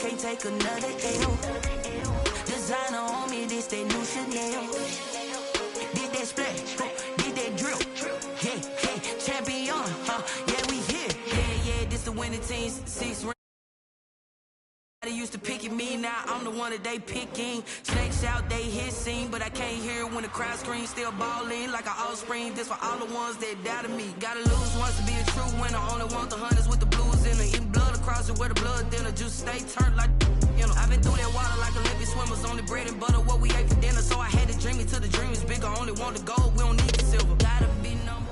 can't take another L. Designer on me, this that new Chanel. Did that splash, did that drill. Yeah, champion, yeah, we here. Yeah, this the winning team, 6 rings. They used to pick at me, now I'm the one that they picking. Snakes out, they hissing, but I can't hear when the crowd screams. Still balling like an offspring. This for all the ones that doubted me. Gotta lose once to be a true winner. Only want the hunters with the blues in it. Eating blood across it where the blood dinner. Juice stay turned like, you know. I've been through that water like Olympic swimmers. Only bread and butter, what we ate for dinner. So I had to dream it till the dream is bigger. Only want the gold, we don't need the silver. Gotta be number.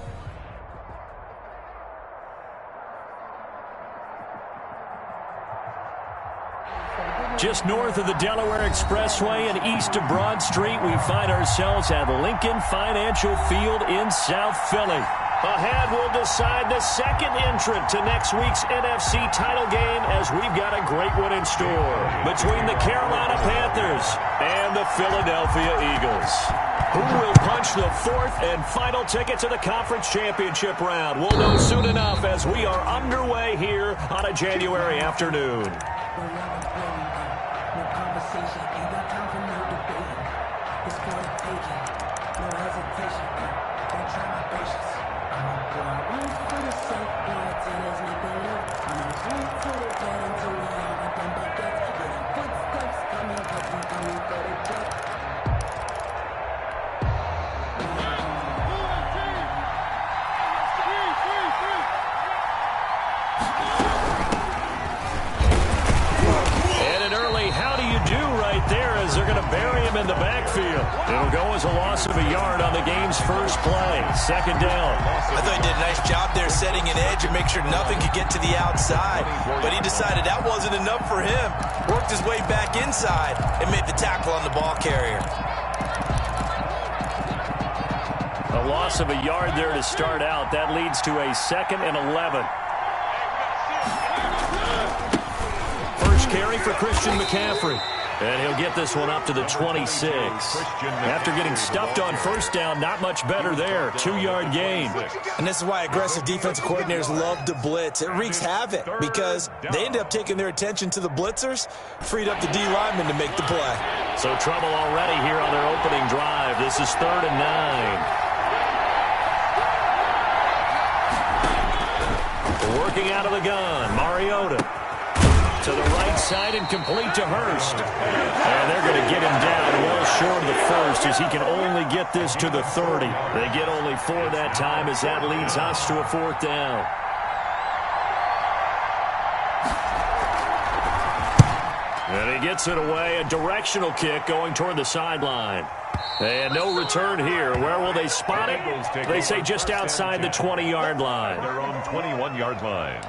Just north of the Delaware Expressway and east of Broad Street, we find ourselves at Lincoln Financial Field in South Philly. Ahead, we'll decide the second entrant to next week's NFC title game as we've got a great one in store between the Carolina Panthers and the Philadelphia Eagles. Who will punch the fourth and final ticket to the conference championship round? We'll know soon enough as we are underway here on a January afternoon. In the backfield. It'll go as a loss of a yard on the game's first play. Second down. I thought he did a nice job there setting an edge and make sure nothing could get to the outside. But he decided that wasn't enough for him. Worked his way back inside and made the tackle on the ball carrier. A loss of a yard there to start out. That leads to a 2nd and 11. First carry for Christian McCaffrey. And he'll get this one up to the 26. After getting stuffed on first down, not much better there. 2-yard gain. And this is why aggressive defensive coordinators love to blitz. It wreaks havoc because they end up taking their attention to the blitzers, freed up the D linemen to make the play. So trouble already here on their opening drive. This is 3rd and 9. Working out of the gun, Mariota. To the right side and complete to Hurst. And they're going to get him down well short of the first as he can only get this to the 30. They get only 4 that time as that leads us to a 4th down. And he gets it away. A directional kick going toward the sideline. And no return here. Where will they spot it? They say just outside the 20-yard line. Their own 21-yard line.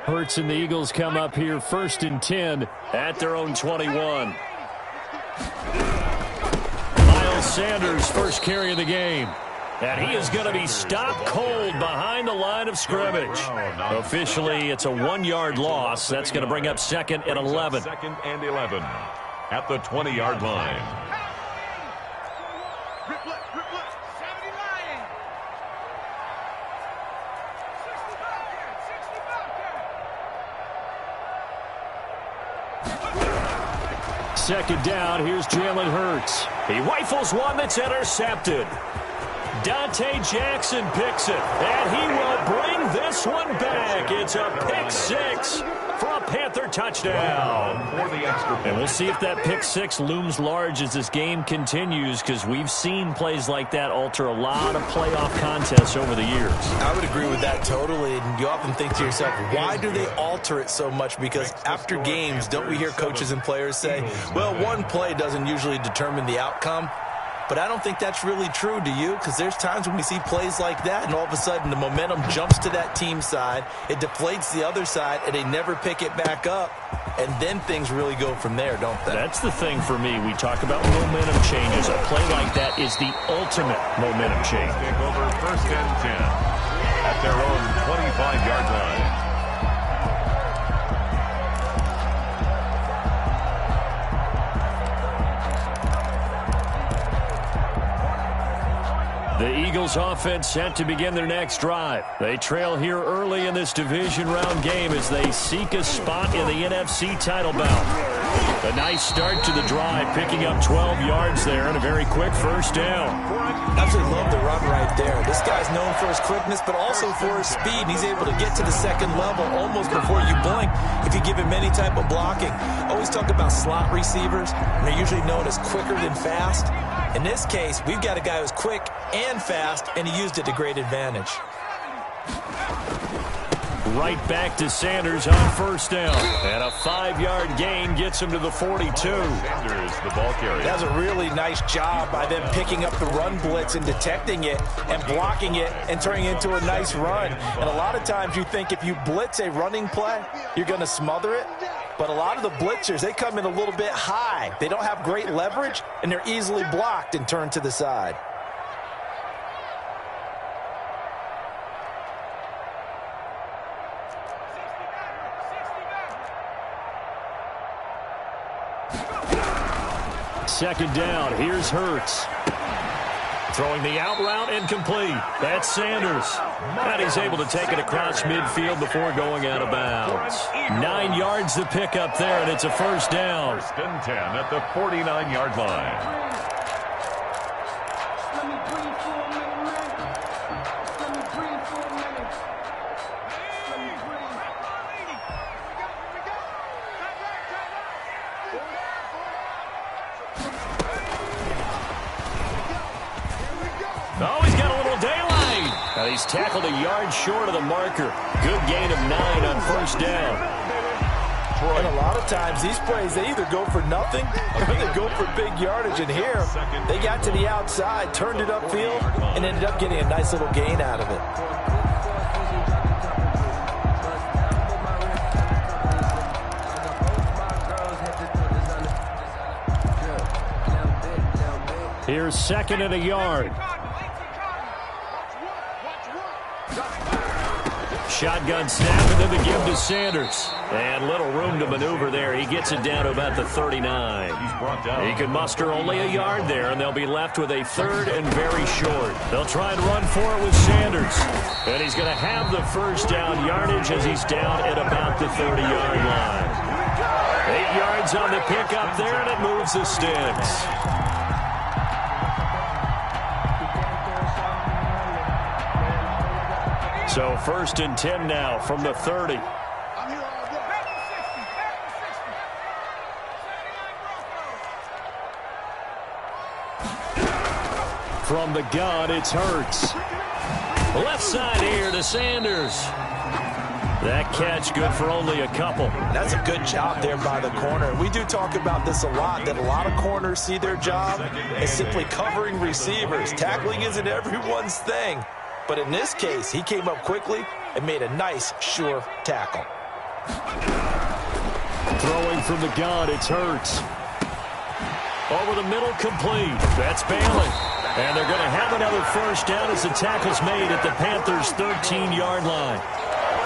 Hurts and the Eagles come up here 1st and 10 at their own 21. Miles Sanders first carry of the game. And he is going to be stopped cold behind the line of scrimmage. Officially, it's a 1-yard loss. That's going to bring up 2nd and 11. 2nd and 11 at the 20-yard line. Second down, here's Jalen Hurts. He rifles one that's intercepted. Dante Jackson picks it, and he will bring this one back. It's a pick 6 for a Panther touchdown. And we'll see if that pick 6 looms large as this game continues, because we've seen plays like that alter a lot of playoff contests over the years. I would agree with that totally. And you often think to yourself, why do they alter it so much? Because after games, don't we hear coaches and players say, well, one play doesn't usually determine the outcome. But I don't think that's really true, do you? Because there's times when we see plays like that, and all of a sudden the momentum jumps to that team side, it deflates the other side, and they never pick it back up, and then things really go from there, don't they? That's the thing for me. We talk about momentum changes. A play like that is the ultimate momentum change. Take over 1st and 10 at their own 25-yard line. The Eagles offense set to begin their next drive. They trail here early in this division round game as they seek a spot in the NFC title bout. A nice start to the drive, picking up 12 yards there and a very quick first down. Absolutely love the run right there. This guy's known for his quickness, but also for his speed. He's able to get to the second level almost before you blink if you give him any type of blocking. Always talk about slot receivers, and they're usually known as quicker than fast. In this case, we've got a guy who's quick and fast, and he used it to great advantage. Right back to Sanders on first down. And a 5-yard gain gets him to the 42. Sanders, the ball carrier. That's a really nice job by them picking up the run blitz and detecting it and blocking it and turning it into a nice run. And a lot of times you think if you blitz a running play, you're going to smother it. But a lot of the blitzers, they come in a little bit high. They don't have great leverage, and they're easily blocked and turned to the side. Second down, here's Hurts. Throwing the out route incomplete. That's Sanders. And he's able to take it across midfield before going out of bounds. 9 yards to pick up there, and it's a first down. First and 10 at the 49-yard line. Oh, he's got a little daylight. He's tackled a yard short of the marker. Good gain of 9 on first down. And a lot of times these plays, they either go for nothing or they go for big yardage. And here, they got to the outside, turned it upfield, and ended up getting a nice little gain out of it. Here's second and a yard. Shotgun snap and then the give to Sanders. And little room to maneuver there. He gets it down to about the 39. He can muster only a yard there, and they'll be left with a third and very short. They'll try and run for it with Sanders. And he's going to have the first down yardage as he's down at about the 30-yard line. 8 yards on the pickup there, and it moves the sticks. So first and 10 now from the 30. From the gun, it's Hurts. Left side here to Sanders. That catch good for only a couple. That's a good job there by the corner. We do talk about this a lot, that a lot of corners see their job as simply covering receivers. Tackling isn't everyone's thing. But in this case, he came up quickly and made a nice, sure tackle. Throwing from the gun, it's Hurts. Over the middle, complete. That's Bailey. And they're going to have another first down as the tackle's made at the Panthers' 13-yard line.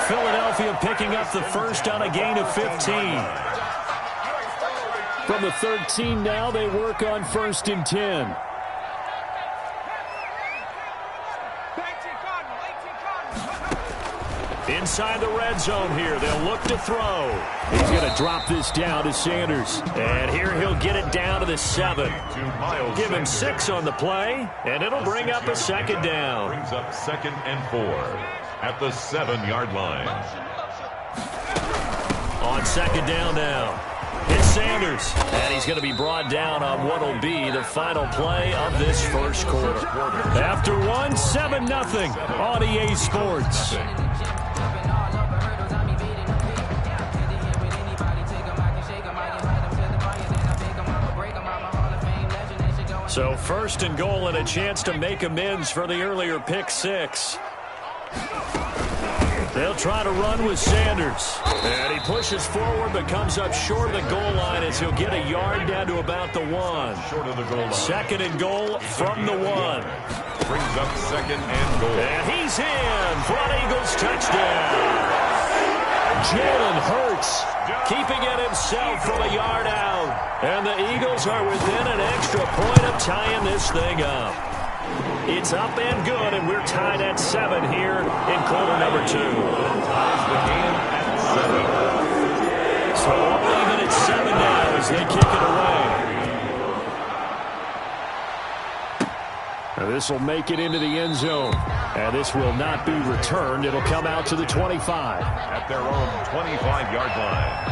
Philadelphia picking up the first on a gain of 15. From the 13 now, they work on first and 10. Inside the red zone here. They'll look to throw. He's going to drop this down to Sanders. And here he'll get it down to the 7. Give him 6 on the play, and it'll bring up a second down. Brings up second and 4 at the 7-yard line. On second down now. It's Sanders. And he's going to be brought down on what will be the final play of this first quarter. After one, 7-0 on EA Sports. So first and goal and a chance to make amends for the earlier pick 6. They'll try to run with Sanders. And he pushes forward but comes up short of the goal line as he'll get a yard down to about the 1. Short of the goal line. Second and goal from the 1. Brings up second and goal. And he's in for an Eagles touchdown. Jalen Hurts keeping it himself from a yard out. And the Eagles are within an extra point of tying this thing up. It's up and good, and we're tied at 7 here in quarter number 2. Ties the game at 7. So even at 7 now as they kick it away. This will make it into the end zone. And this will not be returned. It'll come out to the 25. At their own 25-yard line.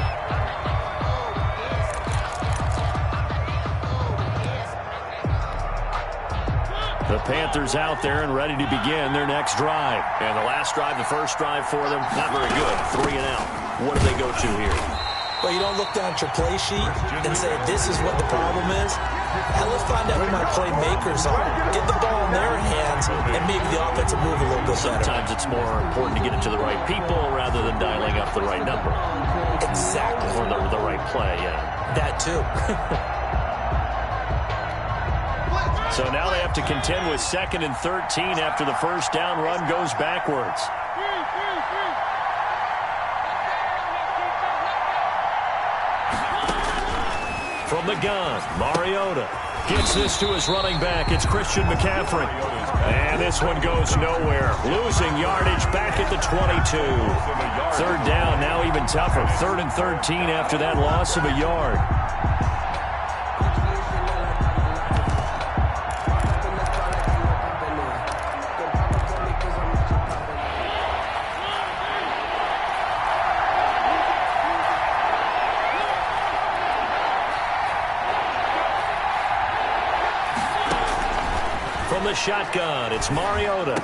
The Panthers out there and ready to begin their next drive. And the last drive, the first drive for them, not very good. 3 and out. What do they go to here? Well, you don't look down at your play sheet and say, this is what the problem is. Now let's find out who my playmakers are. Get the ball in their hands, and maybe the offense will move a little bit better. Sometimes it's more important to get it to the right people rather than dialing up the right number. Exactly. Or the right play, yeah. That too. So now they have to contend with 2nd and 13 after the first down run goes backwards. From the gun, Mariota gets this to his running back. It's Christian McCaffrey. And this one goes nowhere. Losing yardage back at the 22. 3rd down, now even tougher. 3rd and 13 after that loss of a yard. From the shotgun, it's Mariota.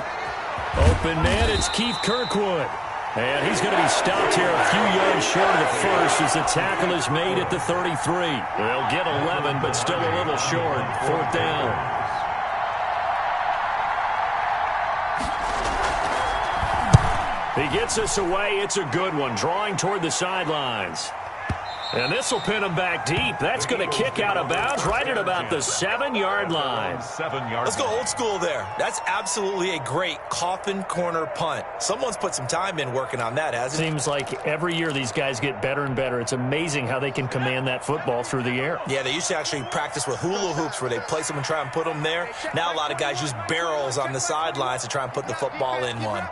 Open man, it's Keith Kirkwood. And he's going to be stopped here a few yards short of the first as the tackle is made at the 33. They'll get 11, but still a little short. 4th down. He gets us away. It's a good one, drawing toward the sidelines. And this will pin him back deep. That's going to kick out of bounds right at about the 7-yard line. 7 yards. Let's go old school there. That's absolutely a great coffin corner punt. Someone's put some time in working on that, hasn't it? Seems like every year these guys get better and better. It's amazing how they can command that football through the air. Yeah, they used to actually practice with hula hoops where they place them and try and put them there. Now a lot of guys use barrels on the sidelines to try and put the football in one.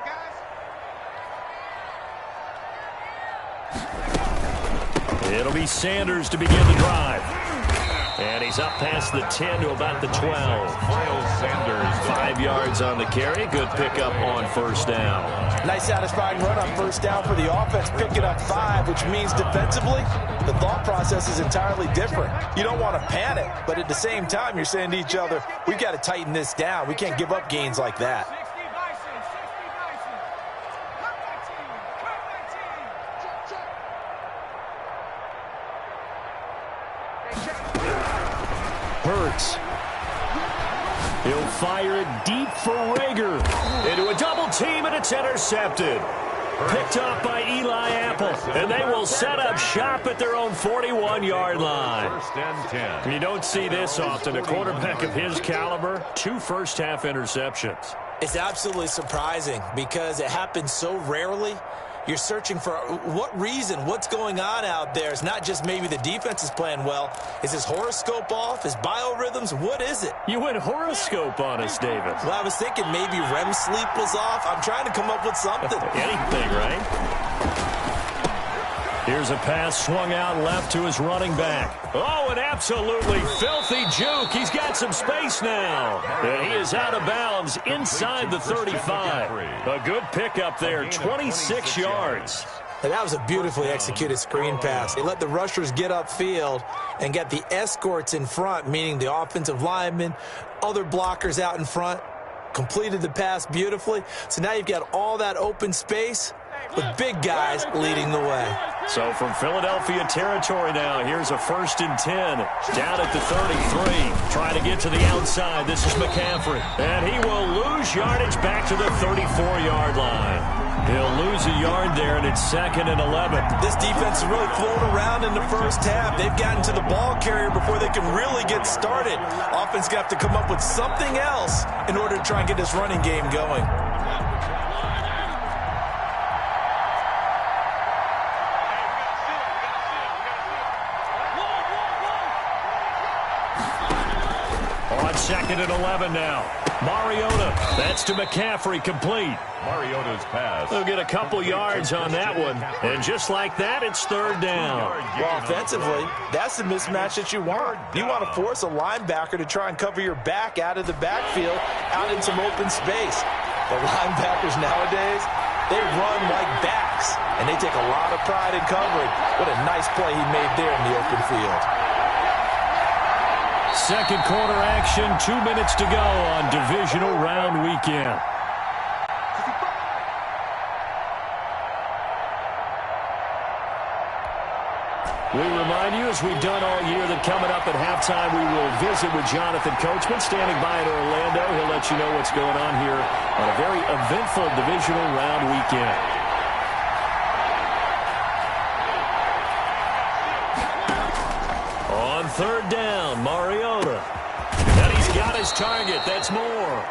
It'll be Sanders to begin the drive. And he's up past the 10 to about the 12. Miles Sanders. 5 yards on the carry. Good pickup on 1st down. Nice satisfying run on 1st down for the offense, picking up 5, which means defensively, the thought process is entirely different. You don't want to panic, but at the same time, you're saying to each other, we've got to tighten this down. We can't give up gains like that. Hurts. He'll fire it deep for Rager. Into a double team, and it's intercepted. Picked up by Eli Apple. And they will set up shop at their own 41-yard line. 1st and 10. You don't see this often. A quarterback of his caliber, 2 first-half interceptions. It's absolutely surprising because it happens so rarely. You're searching for what reason, what's going on out there. It's not just maybe the defense is playing well. Is his horoscope off? His biorhythms? What is it? You went horoscope on us, David. Well, I was thinking maybe REM sleep was off. I'm trying to come up with something. Anything, right? Here's a pass swung out left to his running back. Oh, an absolutely filthy juke. He's got some space now. And he is out of bounds inside the 35. A good pickup there, 26 yards. And that was a beautifully executed screen pass. They let the rushers get upfield and get the escorts in front, meaning the offensive linemen, other blockers out in front, completed the pass beautifully. So now you've got all that open space with big guys leading the way. So from Philadelphia territory now, here's a 1st and 10. Down at the 33. Trying to get to the outside. This is McCaffrey. And he will lose yardage back to the 34-yard line. He'll lose a yard there, and it's 2nd and 11. This defense is really floating around in the first half. They've gotten to the ball carrier before they can really get started. Offense got to come up with something else in order to try and get this running game going. On 2nd and 11 now. Mariota. That's to McCaffrey, complete. Mariota's pass. They'll get a couple yards on that one. And just like that, it's third down. Well, offensively, that's the mismatch that you want. You want to force a linebacker to try and cover your back out of the backfield, out in some open space. The linebackers nowadays, they run like backs, and they take a lot of pride in covering. What a nice play he made there in the open field. Second quarter action, 2 minutes to go on divisional round weekend. We remind you, as we've done all year, that coming up at halftime, we will visit with Jonathan Coachman, standing by in Orlando. He'll let you know what's going on here on a very eventful divisional round weekend. On third down, Mariota. And he's got his target. That's Moore.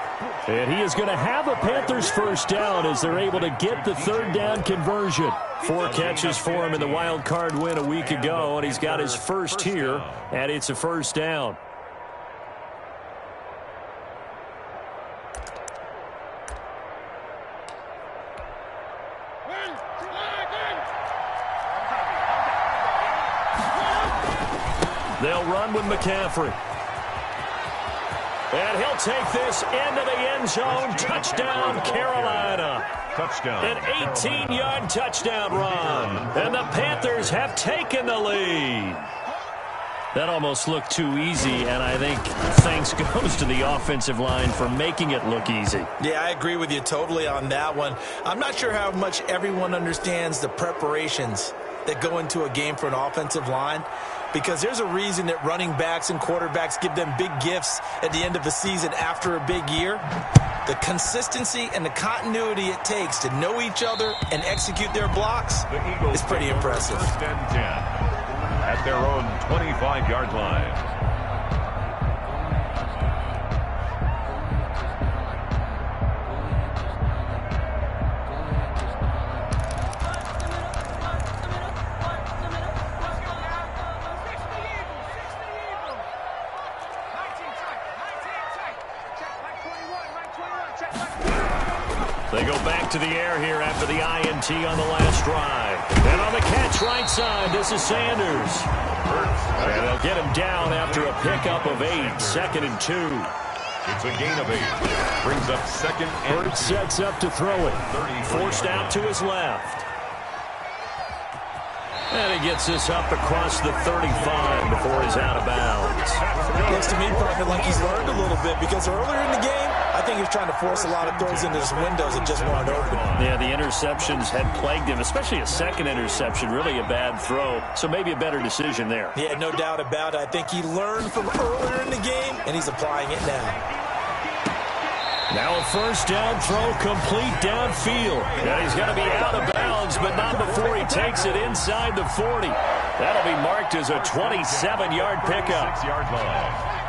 And he is going to have a Panthers first down as they're able to get the third down conversion. 4 catches for him in the wild card win a week ago, and he's got his first here, and it's a first down. They'll run with McCaffrey. And he'll take this into the end zone. Touchdown, Carolina. Touchdown. An 18-yard touchdown run. And the Panthers have taken the lead. That almost looked too easy, and I think thanks goes to the offensive line for making it look easy. Yeah, I agree with you totally on that one. I'm not sure how much everyone understands the preparations that go into a game for an offensive line, because there's a reason that running backs and quarterbacks give them big gifts at the end of the season after a big year. The consistency and the continuity it takes to know each other and execute their blocks is pretty impressive. First and 10 at their own 25-yard line. They go back to the air here after the INT on the last drive. And on the catch right side, this is Sanders. And they'll get him down after a pickup of 8, 2nd and 2. It's a gain of 8. Brings up 2nd and 2. Hurts sets up to throw it. Forced out to his left. And he gets this up across the 35 before he's out of bounds. Looks to me, partner, like he's learned a little bit, because earlier in the game, I think he was trying to force a lot of throws into his windows that just weren't open. Yeah, the interceptions had plagued him, especially a second interception, really a bad throw. So maybe a better decision there. Yeah, no doubt about it. I think he learned from earlier in the game, and he's applying it now. Now a first down throw complete downfield. And he's going to be out of bounds, but not before he takes it inside the 40. That'll be marked as a 27-yard pickup. 6-yard line.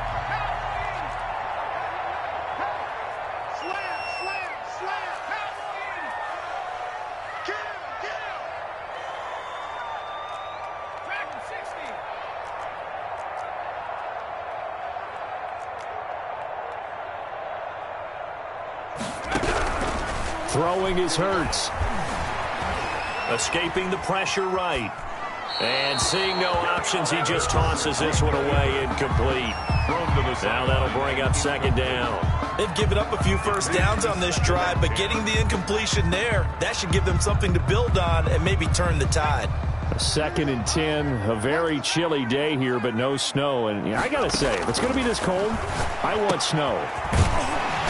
Throwing is Hurts. Escaping the pressure right. And seeing no options, he just tosses this one away, incomplete. Now that'll bring up 2nd down. They've given up a few first downs on this drive, but getting the incompletion there, that should give them something to build on and maybe turn the tide. 2nd and 10, a very chilly day here, but no snow. And I got to say, if it's going to be this cold, I want snow.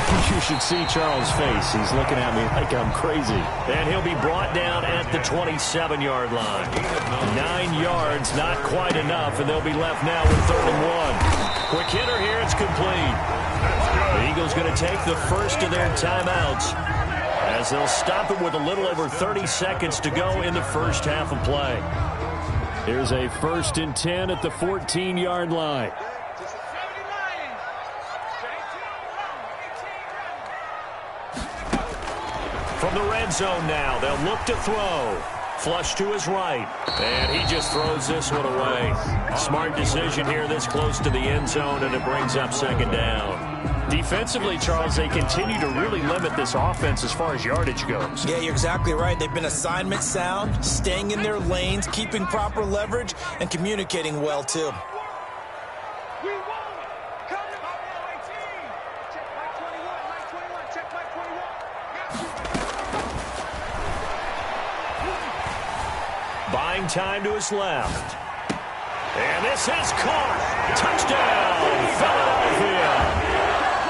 You should see Charles' face. He's looking at me like I'm crazy. And he'll be brought down at the 27-yard line. 9 yards, not quite enough, and they'll be left now with 3rd and 1. Quick hitter here, it's complete. The Eagles going to take the first of their timeouts as they'll stop it with a little over 30 seconds to go in the first half of play. Here's a 1st and 10 at the 14-yard line. From the red zone now, they'll look to throw. Flush to his right. And he just throws this one away. Smart decision here this close to the end zone, and it brings up 2nd down. Defensively, Charles, they continue to really limit this offense as far as yardage goes. Yeah, you're exactly right. They've been assignment sound, staying in their lanes, keeping proper leverage, and communicating well, too. Buying time to his left. And this is caught. Touchdown, Philadelphia.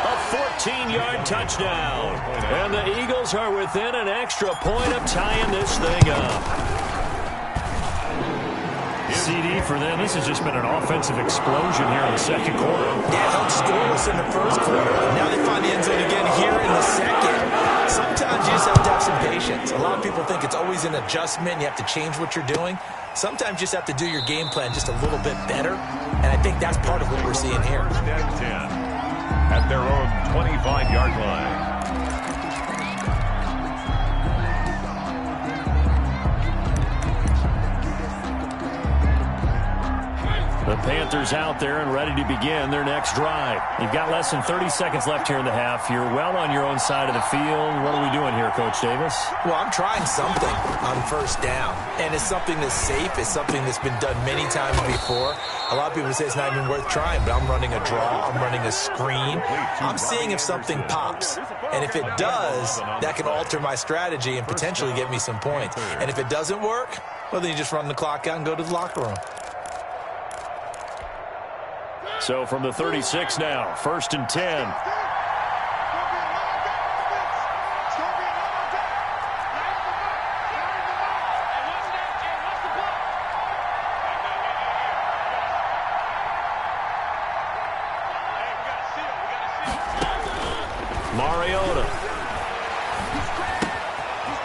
A 14-yard touchdown. And the Eagles are within an extra point of tying this thing up. CD for them, this has just been an offensive explosion here in the second quarter. Yeah, held scoreless in the first quarter. Now they find the end zone again here in the second. Sometimes you just have to have some patience. A lot of people think it's always an adjustment. You have to change what you're doing. Sometimes you just have to do your game plan just a little bit better. And I think that's part of what we're seeing here. First and 10 at their own 25-yard line. The Panthers out there and ready to begin their next drive. You've got less than 30 seconds left here in the half. You're well on your own side of the field. What are we doing here, Coach Davis? Well, I'm trying something on first down. And it's something that's safe. It's something that's been done many times before. A lot of people say it's not even worth trying, but I'm running a draw. I'm running a screen. I'm seeing if something pops. And if it does, that can alter my strategy and potentially get me some points. And if it doesn't work, well, then you just run the clock out and go to the locker room. So from the 36 now, first and 10. Mariota.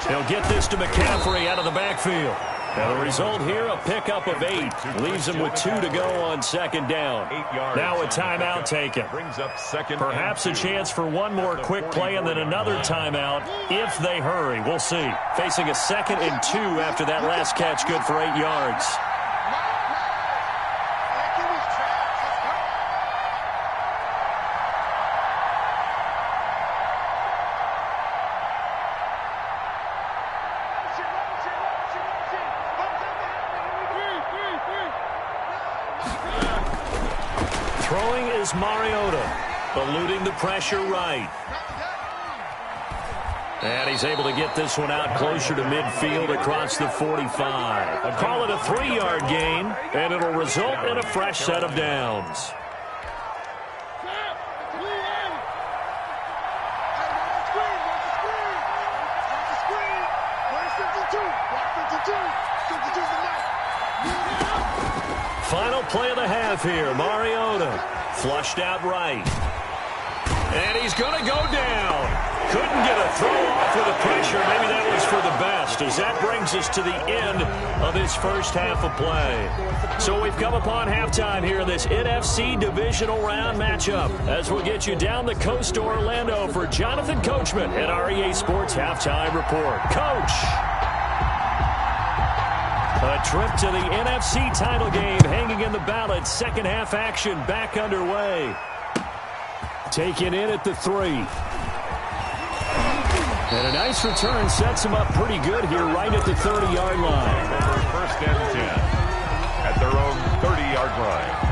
He'll get this to McCaffrey out of the backfield. Now the result here, a pickup of 8. Leaves them with 2 to go on second down. Now a timeout taken. Perhaps a chance for one more quick play and then another timeout if they hurry. We'll see. Facing a 2nd and 2 after that last catch, good for 8 yards. Throwing is Mariota, eluding the pressure right. And he's able to get this one out closer to midfield across the 45. I'll call it a 3-yard gain, and it'll result in a fresh set of downs. Final play of the half here. Mariota flushed out right. And he's going to go down. Couldn't get a throw off with the pressure. Maybe that was for the best, as that brings us to the end of this first half of play. So we've come upon halftime here in this NFC divisional round matchup, as we'll get you down the coast to Orlando for Jonathan Coachman at our EA Sports Halftime Report. Coach! A trip to the NFC title game hanging in the balance. Second half action back underway. Taken in at the 3. And a nice return sets him up pretty good here right at the 30-yard line. First and 10 at their own 30-yard line.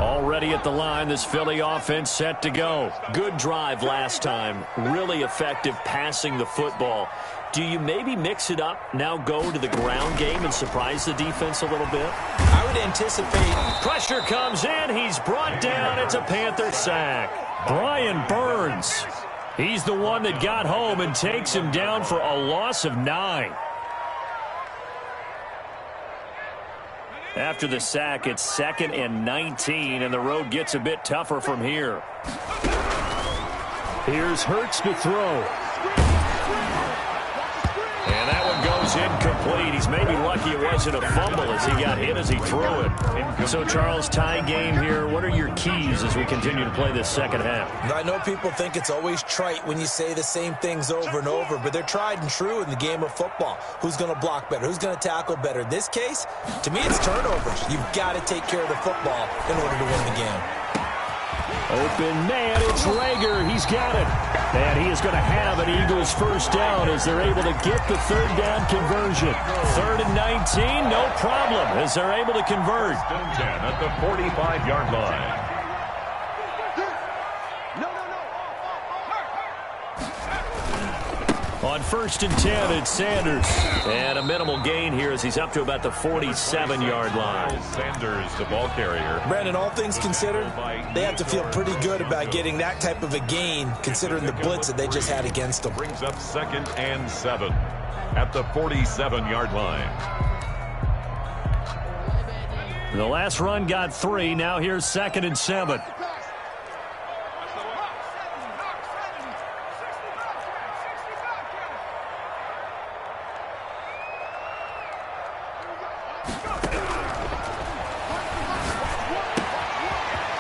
Already at the line, this Philly offense set to go. Good drive last time. Really effective passing the football. Do you maybe mix it up, now go to the ground game and surprise the defense a little bit? I would anticipate. Pressure comes in. He's brought down. It's a Panther sack. Brian Burns. He's the one that got home and takes him down for a loss of 9. After the sack, it's 2nd and 19, and the road gets a bit tougher from here. Here's Hurts to throw. And that one goes incomplete. incomplete. He's maybe lucky it wasn't a fumble as he got hit as he threw it. So, Charles, tie game here. What are your keys as we continue to play this second half? I know people think it's always trite when you say the same things over and over, but they're tried and true in the game of football. Who's going to block better? Who's going to tackle better? In this case, to me, it's turnovers. You've got to take care of the football in order to win the game. Open man, it's Reagor. He's got it. And he is going to have an Eagles first down as they're able to get the third down conversion. 3rd and 19, no problem as they're able to convert. 10 at the 45-yard line. On 1st and 10, it's Sanders. And a minimal gain here as he's up to about the 47-yard line. Sanders, the ball carrier. Brandon, all things considered, they have to feel pretty good about getting that type of a gain considering the blitz that they just had against them. Brings up 2nd and 7 at the 47-yard line. The last run got 3. Now here's 2nd and 7.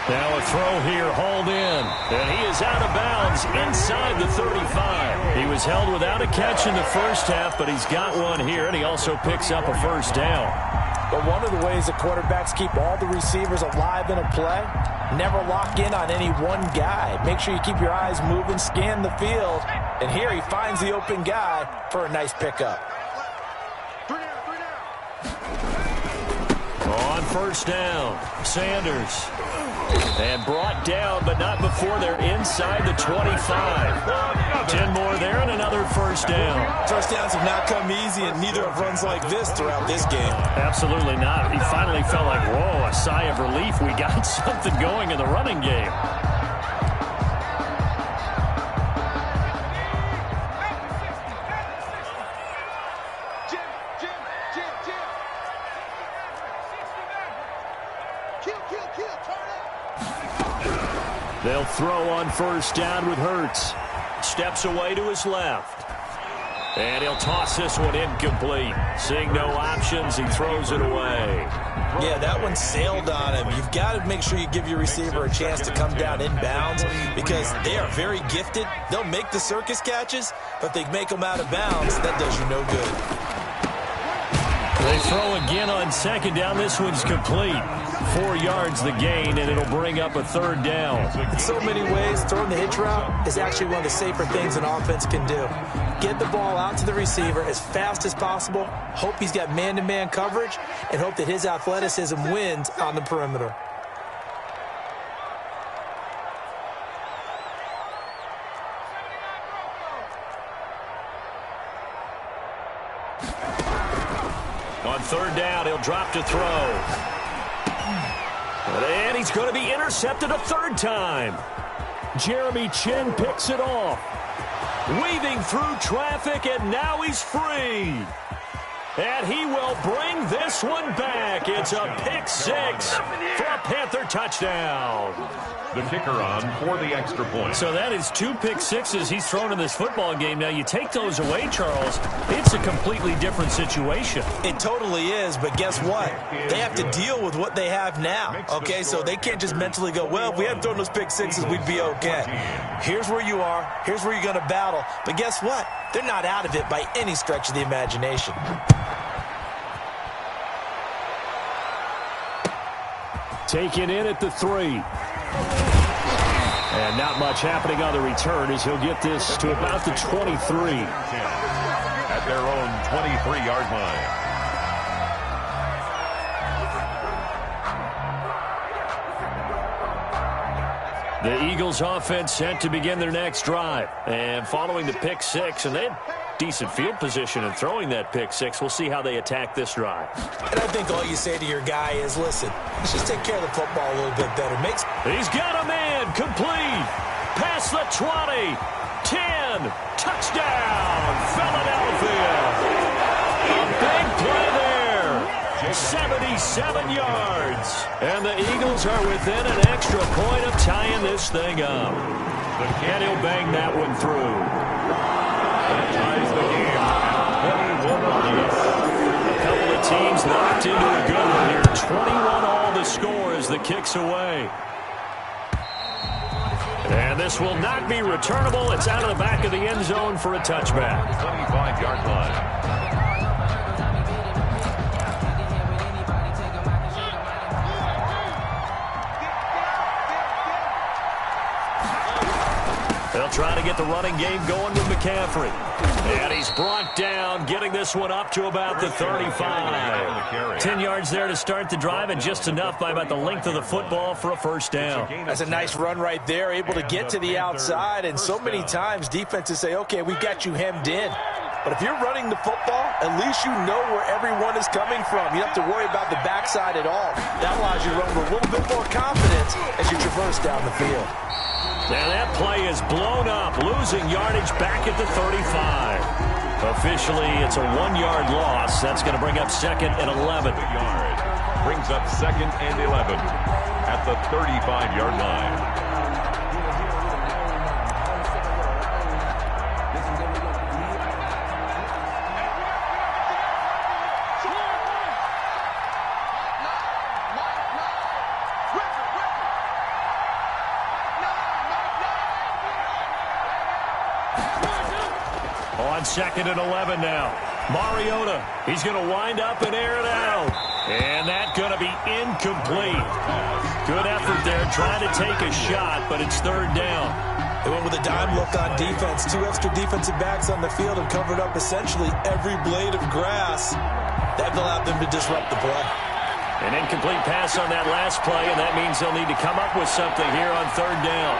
Now a throw here, hauled in. And he is out of bounds inside the 35. He was held without a catch in the first half, but he's got one here, and he also picks up a first down. But one of the ways that quarterbacks keep all the receivers alive in a play, never lock in on any one guy. Make sure you keep your eyes moving, scan the field. And here he finds the open guy for a nice pickup. On first down, Sanders. And brought down, but not before they're inside the 25. 10 more there and another first down. First downs have not come easy, and neither have runs like this throughout this game. Absolutely not. He finally felt like, whoa, a sigh of relief. We got something going in the running game. They'll throw on first down with Hurts. Steps away to his left. And he'll toss this one incomplete. Seeing no options, he throws it away. Yeah, that one sailed on him. You've got to make sure you give your receiver a chance to come down inbounds because they are very gifted. They'll make the circus catches, but they make them out of bounds. That does you no good. They throw again on second down. This one's complete. 4 yards the gain, and it'll bring up a third down. In so many ways, throwing the hitch route is actually one of the safer things an offense can do. Get the ball out to the receiver as fast as possible, hope he's got man-to-man coverage, and hope that his athleticism wins on the perimeter. On third down, he'll drop to throw. And he's going to be intercepted a third time. Jeremy Chinn picks it off. Weaving through traffic, and now he's free. And he will bring this one back. It's a pick six for a Panther touchdown. The kicker on for the extra point. So that is 2 pick sixes he's thrown in this football game. Now, you take those away, Charles, it's a completely different situation. It totally is, but guess what? They have to deal with what they have now, okay? So they can't just mentally go, well, if we hadn't thrown those pick sixes, we'd be okay. Here's where you are. Here's where you're going to battle. But guess what? They're not out of it by any stretch of the imagination. Taken in at the 3. And not much happening on the return as he'll get this to about the 23. At their own 23-yard line. The Eagles offense set to begin their next drive. And following the pick six, and they had decent field position in throwing that pick six. We'll see how they attack this drive. And I think all you say to your guy is, listen, let's just take care of the football a little bit better. He's got a man, complete. Past the 20, 10, touchdown, Philadelphia. A big play there, 77 yards. And the Eagles are within an extra point of tying this thing up. And he'll bang that one through. That ties the game at 21 apiece. backed into a good one here. 21 all the score as the kick's away. And this will not be returnable. It's out of the back of the end zone for a touchback. 25-yard line. They'll try to get the running game going with McCaffrey. And he's brought down, getting this one up to about the 35. 10 yards there to start the drive, and just enough by about the length of the football for a first down. That's a nice run right there, able to get to the outside. And so many times defenses say, okay, we've got you hemmed in. But if you're running the football, at least you know where everyone is coming from. You don't have to worry about the backside at all. That allows you to run with a little bit more confidence as you traverse down the field. Now that play is blown up, losing yardage back at the 35. Officially, it's a 1-yard loss. That's going to bring up 2nd and 11. Brings up 2nd and 11 at the 35-yard line. On 2nd and 11 now. Mariota, he's going to wind up and air it out. And that's going to be incomplete. Good effort there trying to take a shot, but it's 3rd down. They went with a dime look on defense. 2 extra defensive backs on the field and covered up essentially every blade of grass. That allowed them to disrupt the play. An incomplete pass on that last play, and that means they'll need to come up with something here on 3rd down.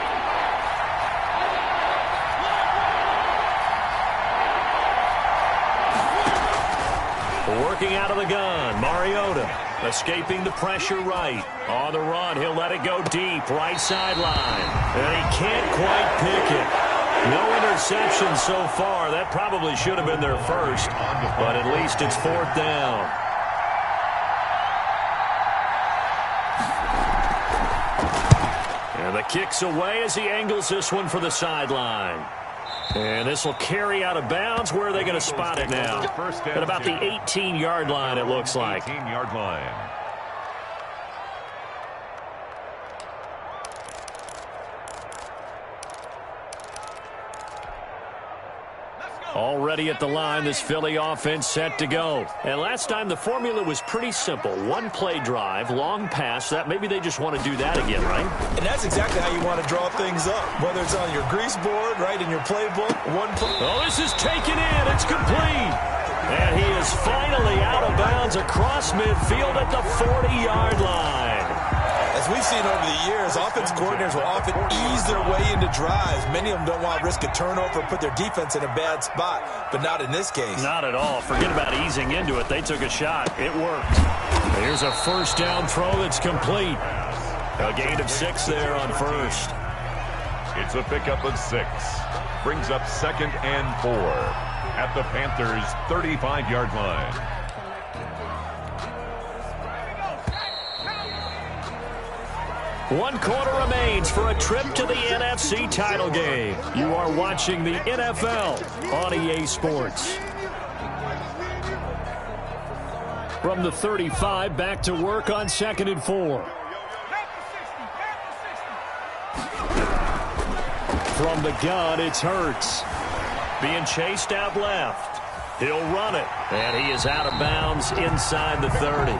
Working out of the gun, Mariota escaping the pressure right. On the run, he'll let it go deep, right sideline. And he can't quite pick it. No interception so far. That probably should have been their first, but at least it's 4th down. And the kick's away as he angles this one for the sideline. And this will carry out of bounds. Where are they going to spot it now? At about the 18-yard line, it looks like. 18-yard line. Already at the line, this Philly offense set to go. And last time, the formula was pretty simple. 1-play drive, long pass. That maybe they just want to do that again, right? And that's exactly how you want to draw things up. Whether it's on your grease board, right, in your playbook, 1 play. Oh, this is taken in. It's complete. And he is finally out of bounds across midfield at the 40-yard line. As we've seen over the years, offense coordinators will often ease their way into drives. Many of them don't want to risk a turnover or put their defense in a bad spot, but not in this case. Not at all. Forget about easing into it. They took a shot. It worked. Here's a first down throw that's complete. A gain of 6 there on first. It's a pickup of 6. Brings up 2nd and 4 at the Panthers' 35-yard line. One quarter remains for a trip to the NFC title game. You are watching the NFL on EA Sports. From the 35, back to work on 2nd and 4. From the gun, it's Hurts. Being chased out left. He'll run it. And he is out of bounds inside the 30.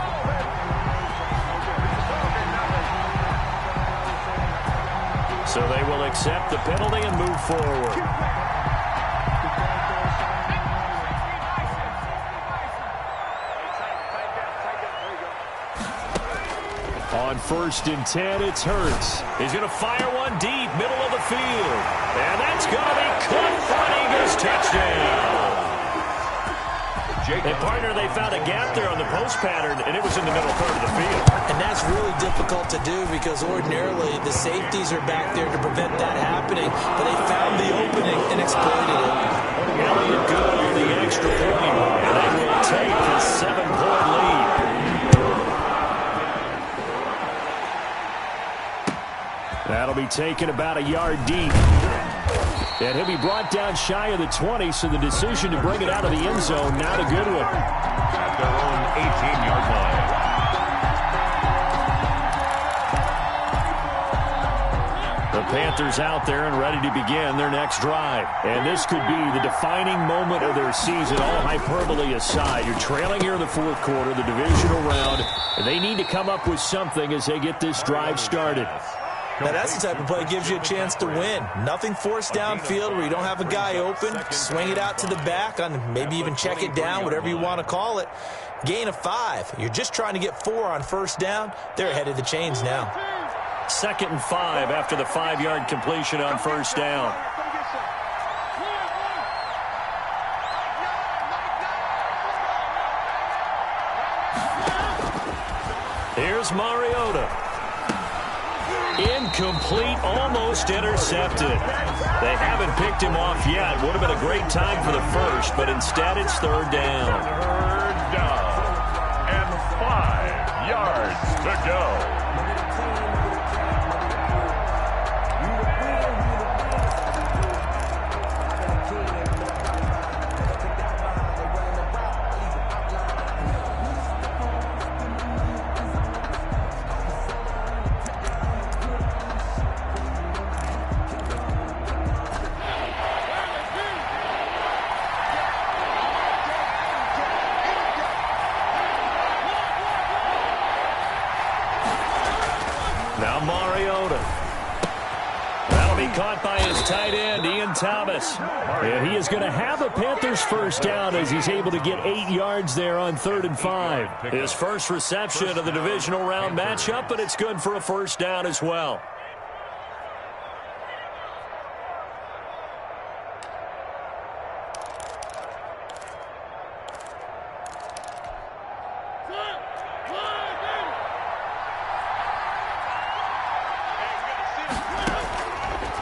So they will accept the penalty and move forward. On 1st and 10, it's Hurts. He's going to fire one deep, middle of the field. And that's going to be caught for an Eagles touchdown. And partner, they found a gap there on the post pattern, and it was in the middle third of the field. And that's really difficult to do because ordinarily the safeties are back there to prevent that happening, but they found the opening and exploited it. Elliott good on the extra point, and they will take a 7-point lead. That'll be taken about a yard deep. And he'll be brought down shy of the 20, so the decision to bring it out of the end zone, not a good one. At their own 18-yard line. Panthers out there and ready to begin their next drive. And this could be the defining moment of their season, all hyperbole aside. You're trailing here in the fourth quarter, the divisional round, and they need to come up with something as they get this drive started. Now, that's the type of play that gives you a chance to win. Nothing forced downfield where you don't have a guy open. Swing it out to the back, on maybe even check it down, whatever you want to call it. Gain of 5. You're just trying to get 4 on first down. They're ahead of the chains now. 2nd and 5 after the 5-yard completion on first down. Here's Mariota. Incomplete, almost intercepted. They haven't picked him off yet. Would have been a great time for the first, but instead it's 3rd down. 3rd down and 5 yards to go. Now Mariota. That'll be caught by his tight end, Ian Thomas. And he is going to have a Panthers first down as he's able to get 8 yards there on 3rd and 5. His first reception of the divisional round matchup, but it's good for a first down as well.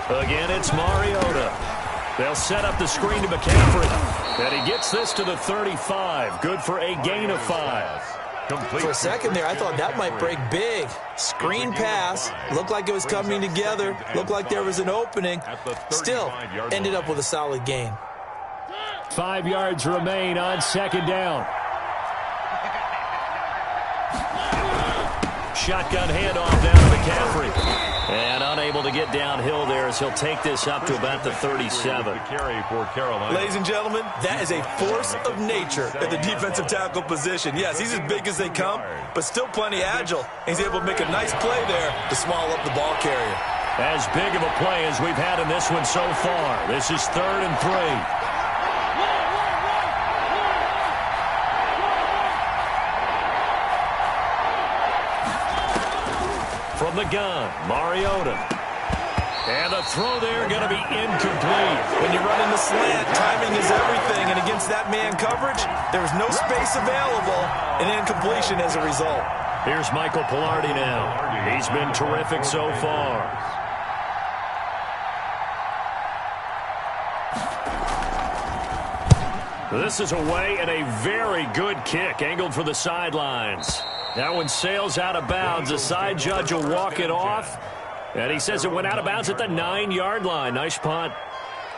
Again, it's Mariota. They'll set up the screen to McCaffrey. And he gets this to the 35. Good for a gain of 5. For a second there, I thought that might break big. Screen pass. Looked like it was coming together. Looked like there was an opening. Still, ended up with a solid gain. 5 yards remain on 2nd down. Shotgun handoff down to McCaffrey. And unable to get downhill there as he'll take this up to about the 37. Ladies and gentlemen, that is a force of nature at the defensive tackle position. Yes, he's as big as they come, but still plenty agile. He's able to make a nice play there to swallow up the ball carrier. As big of a play as we've had in this one so far. This is 3rd and 3. From the gun, Mariota. And the throw there going to be incomplete. When you run in the slant, timing is everything. And against that man coverage, there was no space available. And incompletion as a result. Here's Michael Palardy now. He's been terrific so far. This is away and a very good kick angled for the sidelines. That one sails out of bounds. The side judge will walk it off. And he says it went out of bounds at the 9-yard line. Nice punt.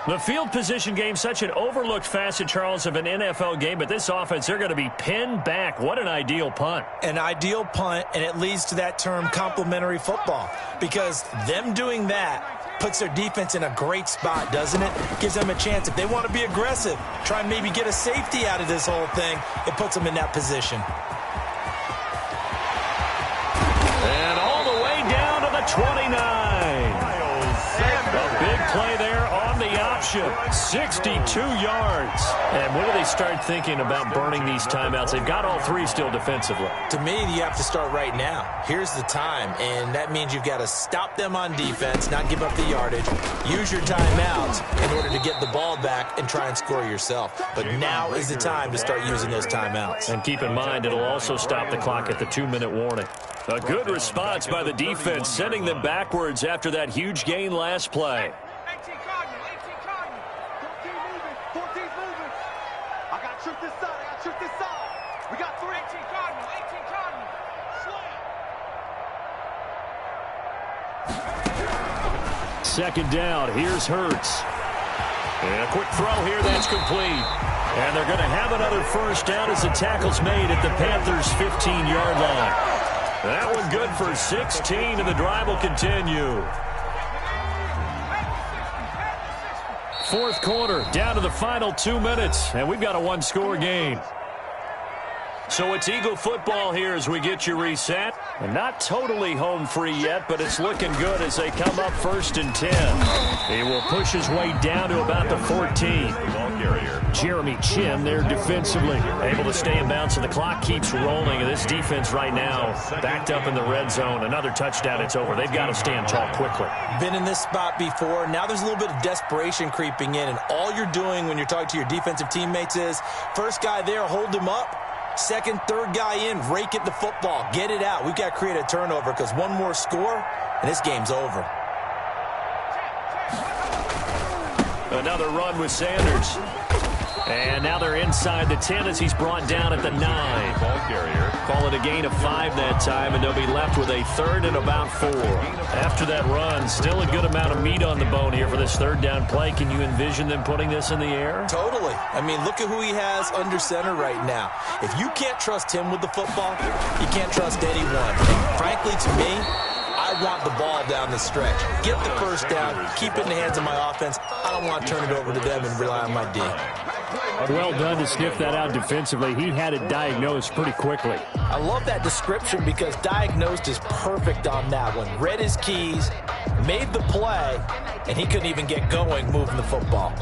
The field position game, such an overlooked facet, Charles, of an NFL game. But this offense, they're going to be pinned back. What an ideal punt. An ideal punt, and it leads to that term complementary football. Because them doing that puts their defense in a great spot, doesn't it? Gives them a chance. If they want to be aggressive, try and maybe get a safety out of this whole thing, it puts them in that position. And all the way down to the 29. A big play there on the option. 62 yards. And when do they start thinking about burning these timeouts? They've got all 3 still defensively. To me, you have to start right now. Here's the time, and that means you've got to stop them on defense, not give up the yardage, use your timeouts in order to get the ball back and try and score yourself. But now is the time to start using those timeouts. And keep in mind, it'll also stop the clock at the 2-minute warning. A good response by the defense, sending them backwards after that huge gain last play. 18 Cardinal, 18 Cardinal. 14 moving, 14's moving. I got trick this side, I got trick this side. We got 3. 18 Cardinal, 18 Cardinal. Slam. 2nd down, here's Hurts. And a quick throw here, that's complete. And they're going to have another first down as the tackle's made at the Panthers' 15-yard line. That one good for 16, and the drive will continue. Fourth quarter, down to the final 2 minutes, and we've got a one-score game. So it's Eagle football here as we get you reset. And not totally home free yet, but it's looking good as they come up 1st and 10. He will push his way down to about the 14. Jeremy Chin there defensively, able to stay in bounds, so the clock keeps rolling. And this defense right now backed up in the red zone. Another touchdown, it's over. They've got to stand tall quickly. Been in this spot before. Now there's a little bit of desperation creeping in, and all you're doing when you're talking to your defensive teammates is, first guy there, hold him up. Second, third guy in, rake at the football. Get it out. We've got to create a turnover because one more score, and this game's over. Another run with Sanders. And now they're inside the 10 as he's brought down at the 9. Ball carrier. Call it a gain of 5 that time, and they'll be left with a 3rd and about 4. After that run, still a good amount of meat on the bone here for this 3rd down play. Can you envision them putting this in the air? Totally. I mean, look at who he has under center right now. If you can't trust him with the football, you can't trust anyone. And frankly, to me, I want the ball down the stretch. Get the first down, keep it in the hands of my offense. I don't want to turn it over to them and rely on my D. Well done to sniff that out defensively. He had it diagnosed pretty quickly. I love that description because diagnosed is perfect on that one. Read his keys, made the play, and he couldn't even get going moving the football.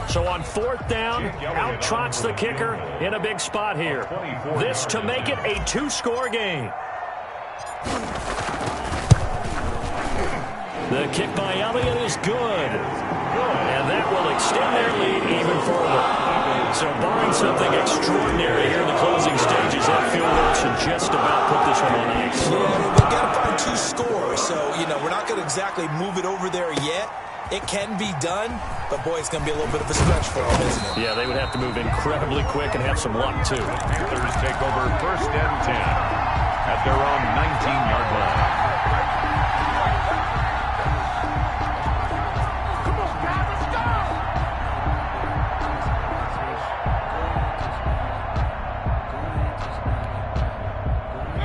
So on 4th down, out trots the kicker in a big spot here. This to make it a 2-score game. The kick by Elliott is good. And that will extend their lead even further. So barring something extraordinary here in the closing stages, that field goal should just about put this one on ice. Yeah, we've got to find 2 scores. So, we're not going to exactly move it over there yet. It can be done, but boy, it's going to be a little bit of a stretch for them, isn't it? Yeah, they would have to move incredibly quick and have some luck, too. Panthers take over 1st and 10 at their own 19-yard line.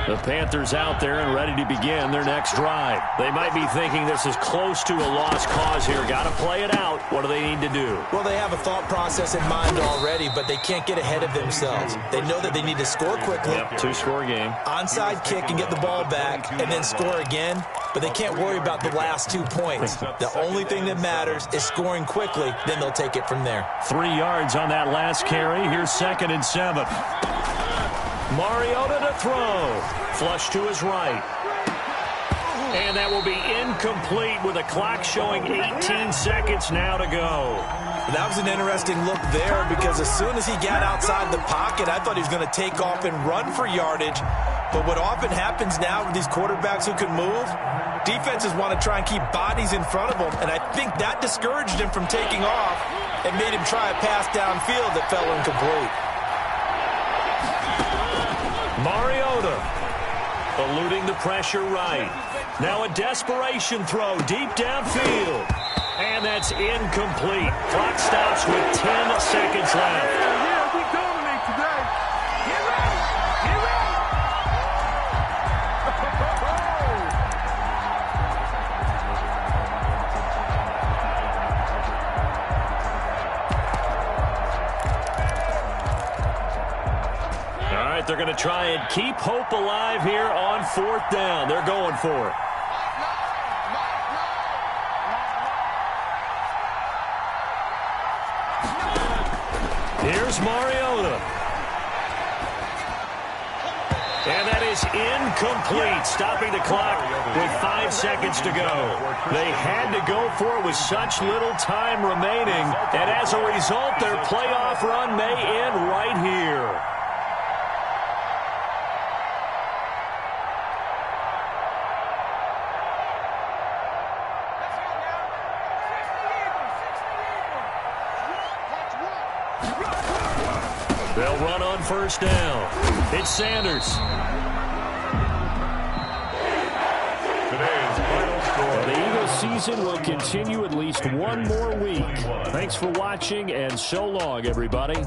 The Panthers out there and ready to begin their next drive. They might be thinking this is close to a lost cause here. Got to play it out. What do they need to do? Well, they have a thought process in mind already, but they can't get ahead of themselves. They know that they need to score quickly. Yep, 2-score game. Onside kick and get the ball back and then score again, but they can't worry about the last 2 points. The only thing that matters is scoring quickly, then they'll take it from there. 3 yards on that last carry. Here's 2nd and 7. Mariota to throw. Flush to his right. And that will be incomplete with a clock showing 18 seconds now to go. That was an interesting look there because as soon as he got outside the pocket, I thought he was going to take off and run for yardage. But what often happens now with these quarterbacks who can move, defenses want to try and keep bodies in front of them. And I think that discouraged him from taking off and made him try a pass downfield that fell incomplete. Mariota eluding the pressure right. Now a desperation throw deep downfield. And that's incomplete. Clock stops with 10 seconds left. Yeah, we dominate today. Get ready. Get ready. All right, they're going to try and keep hope alive here on 4th down. They're going for it. Here's Mariota. And that is incomplete, stopping the clock with 5 seconds to go. They had to go for it with such little time remaining, and as a result, their playoff run may end right here. They'll run on 1st down. It's Sanders. Today's final score. The Eagles season will continue at least one more week. Thanks for watching, and so long, everybody.